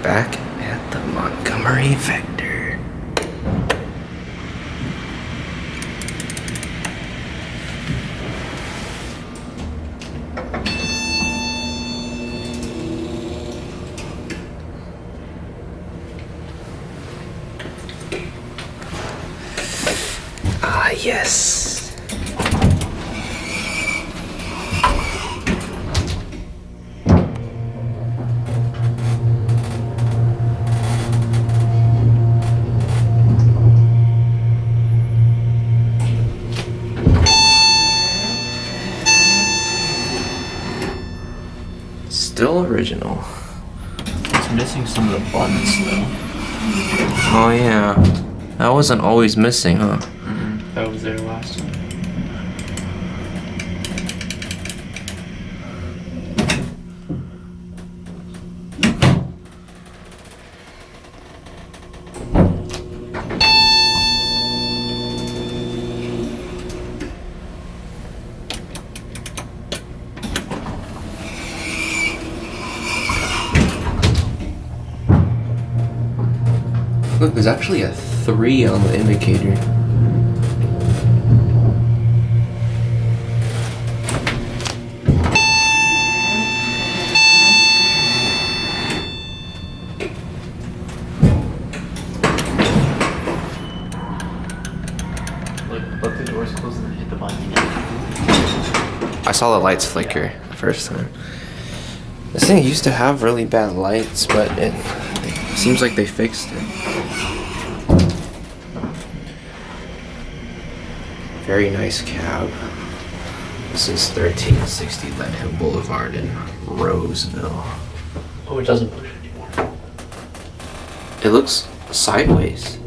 Back at the Montgomery Vector. Ah, yes. Still original. It's missing some of the buttons though. Oh yeah. That wasn't always missing, huh? That was there last time. Look, there's actually a 3 on the indicator. Let the doors close and then hit the button again. I saw the lights flicker the first time. This thing used to have really bad lights, but it seems like they fixed it. Very nice cab. This is 1360 Lead Hill Boulevard in Roseville. Oh, it doesn't push anymore. It looks sideways.